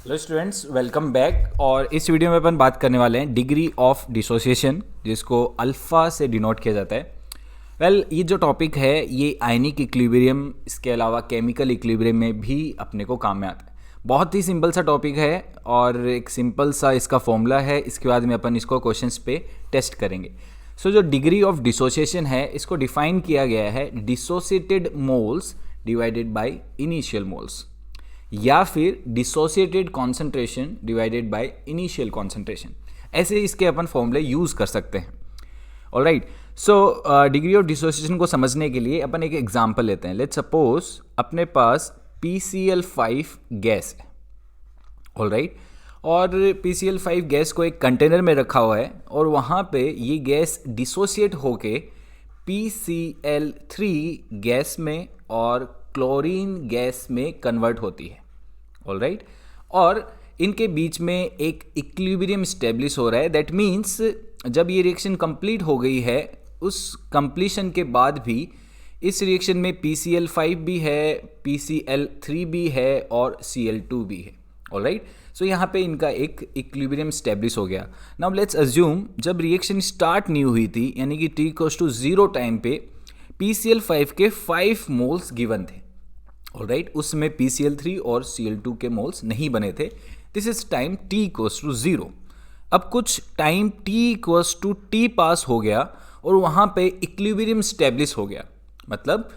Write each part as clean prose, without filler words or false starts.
Hello students, welcome back. और इस video में अपन बात करने वाले हैं डिग्री ऑफ डिसोसिएशन, जिसको अल्फ़ा से डिनोट किया जाता है। ये जो टॉपिक है ये आयनिक इक्विलिब्रियम, इसके अलावा केमिकल इक्विलिब्रियम में भी अपने को काम में आता है। बहुत ही सिंपल सा टॉपिक है और एक सिंपल सा इसका फॉर्मूला है। इसके बाद में अपन इसको क्वेश्चंस पे टेस्ट करेंगे। जो डिग्री ऑफ डिसोसिएशन है इसको डिफाइन किया गया है dissociated moles divided by initial moles, या फिर dissociated concentration divided by initial concentration. ऐसे इसके अपन फॉर्मूले यूज़ कर सकते हैं। ऑलराइट, डिग्री ऑफ डिसोसिएशन को समझने के लिए अपन एक एग्जांपल लेते हैं। लेट्स सपोज अपने पास PCl5 गैस है। ऑलराइट, और PCl5 गैस को एक कंटेनर में रखा हुआ है और वहाँ पे ये गैस डिसोसिएट होके PCl3 गैस में और क्लोरीन गैस में कन्वर्ट होती है। ऑलराइट, और इनके बीच में एक इक्विलिब्रियम स्टेब्लिश हो रहा है। दैट मीन्स जब ये रिएक्शन कंप्लीट हो गई है, उस कंप्लीशन के बाद भी इस रिएक्शन में PCl5 भी है, PCl3 भी है और Cl2 भी है। ऑलराइट, यहाँ पे इनका एक इक्विलिब्रियम स्टेब्लिश हो गया। नाउ लेट्स अज्यूम जब रिएक्शन स्टार्ट नहीं हुई थी, यानी कि t=0 टाइम पे PCl5 के 5 मोल्स गिवन थे। ऑलराइट, उसमें PCl3 और Cl2 के मोल्स नहीं बने थे। This is time t=0। अब कुछ टाइम t पास हो गया और वहाँ पे इक्विलिब्रियम स्टेब्लिश हो गया। मतलब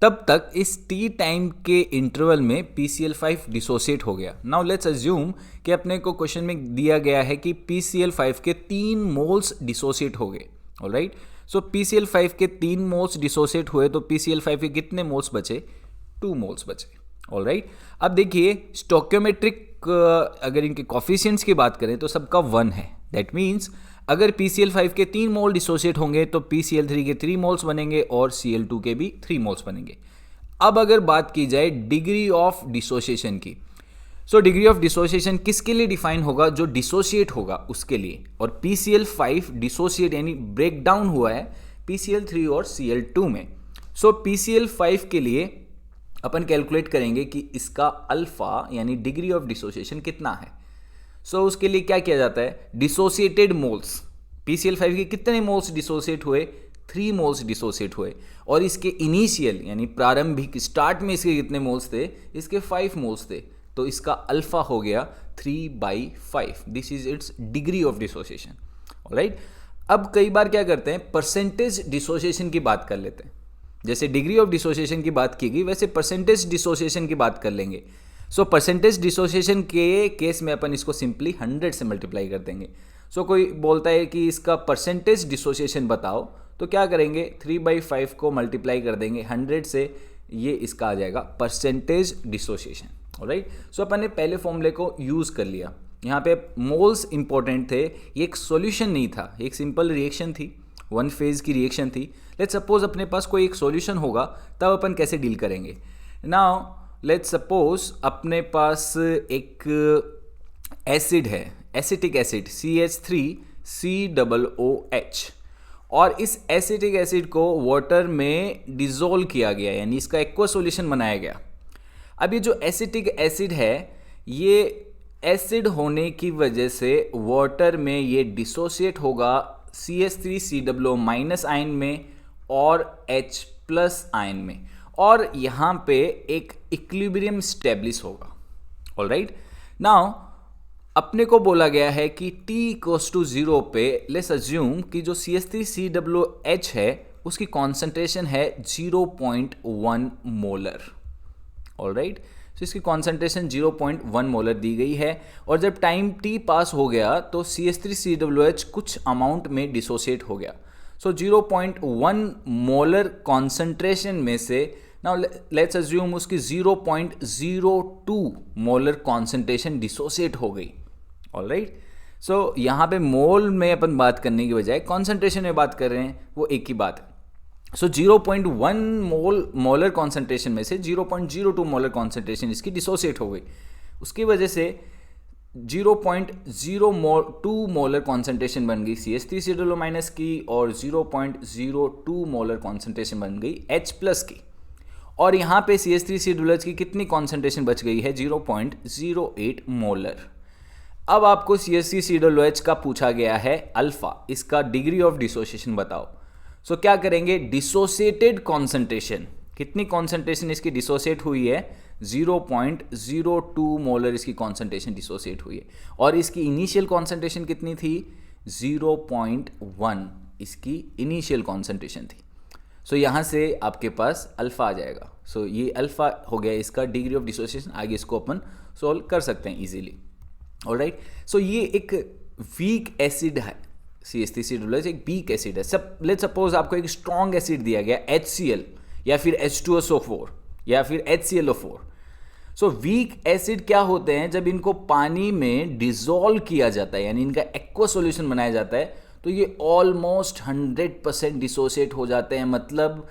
तब तक इस t टाइम के इंटरवल में PCl5 डिसोसिएट हो गया। नाउ लेट्स अज्यूम कि अपने को क्वेश्चन में दिया गया है कि PCl5 के 3 मोल्स डिसोसिएट हो गए। ऑलराइट, PCl5 के 3 मोल्स डिसोसिएट हुए तो PCl5 के कितने मोल्स बचे? 2 मोल्स बचे। ऑलराइट, अब देखिए स्टोइकियोमेट्रिक अगर इनके कोफिशिएंट्स की बात करें तो सबका 1 है। दैट मीन्स अगर PCl5 के 3 मोल डिसोसिएट होंगे तो PCl3 के 3 मोल्स बनेंगे और Cl2 के भी 3 मोल्स बनेंगे। अब अगर बात की जाए डिग्री ऑफ डिसोसिएशन की, डिग्री ऑफ डिसोसिएशन किसके लिए डिफाइन होगा? जो डिसोसिएट होगा उसके लिए। और PCl5 डिसोसिएट यानी ब्रेक डाउन हुआ है PCl3 और Cl2 में। PCl5 के लिए अपन कैलकुलेट करेंगे कि इसका अल्फा यानी डिग्री ऑफ डिसोसिएशन कितना है। उसके लिए क्या किया जाता है? डिसोसिएटेड मोल्स, PCl5 के कितने मोल्स डिसोसिएट हुए? 3 मोल्स डिसोसिएट हुए। और इसके इनिशियल यानी प्रारंभिक स्टार्ट में इसके कितने मोल्स थे? इसके 5 मोल्स थे। तो इसका अल्फा हो गया 3/5। This is it's degree of dissociation. Alright, अब कई बार क्या करते हैं, परसेंटेज डिसोसिएशन की बात कर लेते हैं। जैसे डिग्री ऑफ डिसोसिएशन की बात की गई, वैसे परसेंटेज डिसोसिएशन की बात कर लेंगे। परसेंटेज डिसोसिएशन के केस में अपन इसको सिंपली 100 से मल्टीप्लाई कर देंगे। कोई बोलता है कि इसका परसेंटेज डिसोसिएशन बताओ, तो क्या करेंगे? 3/5 को मल्टीप्लाई कर देंगे 100 से, ये इसका आ जाएगा परसेंटेज डिसोसिएशन। ऑलराइट, अपन ने पहले फॉर्मूले को यूज़ कर लिया। यहाँ पे मोल्स इंपॉर्टेंट थे, ये एक सॉल्यूशन नहीं था, एक सिंपल रिएक्शन थी, 1 फेज की रिएक्शन थी। लेट्स सपोज अपने पास कोई एक सॉल्यूशन होगा, तब अपन कैसे डील करेंगे? नाउ लेट्स सपोज अपने पास एक एसिड है, एसिटिक एसिड CH3COOH, और इस एसिटिक एसिड को वाटर में डिसॉल्व किया गया, यानी इसका एक्वा सॉल्यूशन बनाया गया। अब ये जो एसिटिक एसिड है, ये एसिड होने की वजह से वाटर में ये डिसोसिएट होगा CH3COO- आयन में और H+ आयन में, और यहाँ पे एक इक्विलिब्रियम स्टेब्लिश होगा। ऑलराइट, नाउ अपने को बोला गया है कि t=0 पे लेट्स अज्यूम कि जो CH3COOH है उसकी कॉन्सेंट्रेशन है 0.1 मोलर। ऑलराइट, इसकी कॉन्सेंट्रेशन 0.1 मोलर दी गई है। और जब टाइम t पास हो गया तो CH3COOH कुछ अमाउंट में डिसोसिएट हो गया। 0.1 मोलर कॉन्सेंट्रेशन में से नाउ लेट्स अज्यूम उसकी 0.02 मोलर कॉन्सेंट्रेशन डिसोसिएट हो गई। ऑलराइट, यहाँ पे मोल में अपन बात करने की बजाय कॉन्सेंट्रेशन में बात कर रहे हैं, वो एक ही बात है। 0.1 मोलर कॉन्सेंट्रेशन में से 0.02 मोलर कॉन्सेंट्रेशन इसकी डिसोसिएट हो गई। उसकी वजह से 0.02 मोलर कॉन्सेंट्रेशन बन गई CH3COO- की और 0.02 मोलर कॉन्सेंट्रेशन बन गई H+ की। और यहाँ पे CH3COOH की कितनी कॉन्सेंट्रेशन बच गई है, 0.08 मोलर। अब आपको CH3COOH का पूछा गया है अल्फा, इसका डिग्री ऑफ डिसोसिएशन बताओ। सो क्या करेंगे, डिसोसिएटेड कॉन्सेंट्रेशन, कितनी कॉन्सेंट्रेशन इसकी डिसोसिएट हुई है, 0.02 मोलर इसकी कॉन्सेंट्रेशन डिसोसिएट हुई है। और इसकी इनिशियल कॉन्सेंट्रेशन कितनी थी, 0.1 इसकी इनिशियल कॉन्सेंट्रेशन थी। सो यहाँ से आपके पास अल्फा आ जाएगा। सो ये अल्फा हो गया इसका डिग्री ऑफ डिसोसिएशन। आगे इसको अपन सॉल्व कर सकते हैं इजीली। ऑलराइट, सो ये एक वीक एसिड है, CH3COOH एक वीक एसिड है। सब लेट्स सपोज आपको एक स्ट्रॉन्ग एसिड दिया गया HCl या फिर H2SO4 या फिर HClO4। सो वीक एसिड क्या होते हैं, जब इनको पानी में डिसॉल्व किया जाता है, यानी इनका एक्वा सॉल्यूशन बनाया जाता है, तो ये ऑलमोस्ट 100% डिसोसिएट हो जाते हैं। मतलब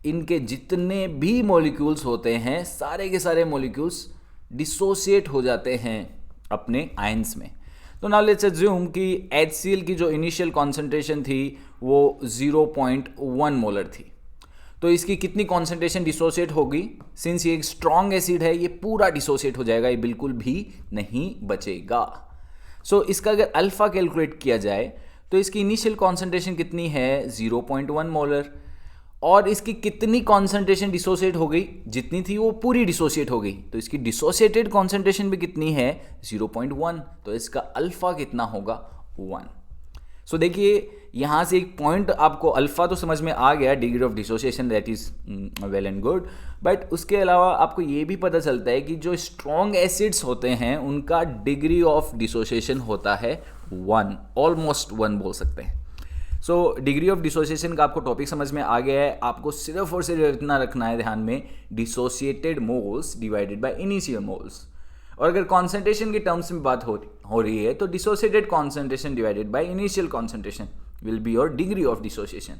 इनके जितने भी मॉलिक्यूल्स होते हैं, सारे के सारे मॉलिक्यूल्स डिसोसिएट हो जाते हैं अपने आयंस में। तो नाउ लेट्स अज्यूम कि HCl की जो इनिशियल कॉन्सेंट्रेशन थी वो 0.1 मोलर थी, तो इसकी कितनी कॉन्सेंट्रेशन डिसोसिएट होगी, सिंस ये एक स्ट्रॉन्ग एसिड है, ये पूरा डिसोसिएट हो जाएगा, ये बिल्कुल भी नहीं बचेगा। सो इसका अगर अल्फा कैलकुलेट किया जाए तो इसकी इनिशियल कॉन्सेंट्रेशन कितनी है, 0.1 मोलर, और इसकी कितनी कॉन्सेंट्रेशन डिसोसिएट हो गई, जितनी थी वो पूरी डिसोसिएट हो गई, तो इसकी डिसोसिएटेड कॉन्सेंट्रेशन भी कितनी है, 0.1, तो इसका अल्फा कितना होगा, 1। सो देखिए यहाँ से एक पॉइंट आपको अल्फा तो समझ में आ गया, degree of dissociation, that is well and good, but उसके अलावा आपको ये भी पता चलता है कि जो स्ट्रॉन्ग एसिड्स होते हैं उनका डिग्री ऑफ डिसोसिएशन होता है 1, ऑलमोस्ट 1 बोल सकते हैं। सो डिग्री ऑफ डिसोसिएशन का आपको टॉपिक समझ में आ गया है। आपको सिर्फ और सिर्फ इतना रखना है ध्यान में, dissociated moles divided by initial moles. और अगर कॉन्सेंट्रेशन की टर्म्स में बात हो रही है तो dissociated concentration divided by initial concentration will be your degree of dissociation.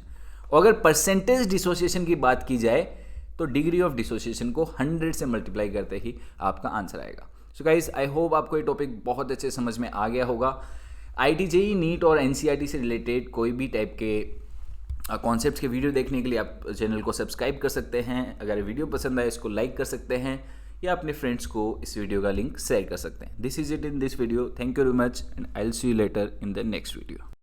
और अगर परसेंटेज डिसोसिएशन की बात की जाए तो डिग्री ऑफ डिसोसिएशन को 100 से मल्टीप्लाई करते ही आपका आंसर आएगा। सो गाइस, आई होप आपको ये टॉपिक बहुत अच्छे समझ में आ गया होगा। IIT JEE नीट और NCERT से रिलेटेड कोई भी टाइप के कॉन्सेप्ट्स के वीडियो देखने के लिए आप चैनल को सब्सक्राइब कर सकते हैं। अगर वीडियो पसंद आए इसको लाइक कर सकते हैं या अपने फ्रेंड्स को इस वीडियो का लिंक शेयर कर सकते हैं। This is it in this video. Thank you very much and I will see you later in the next video.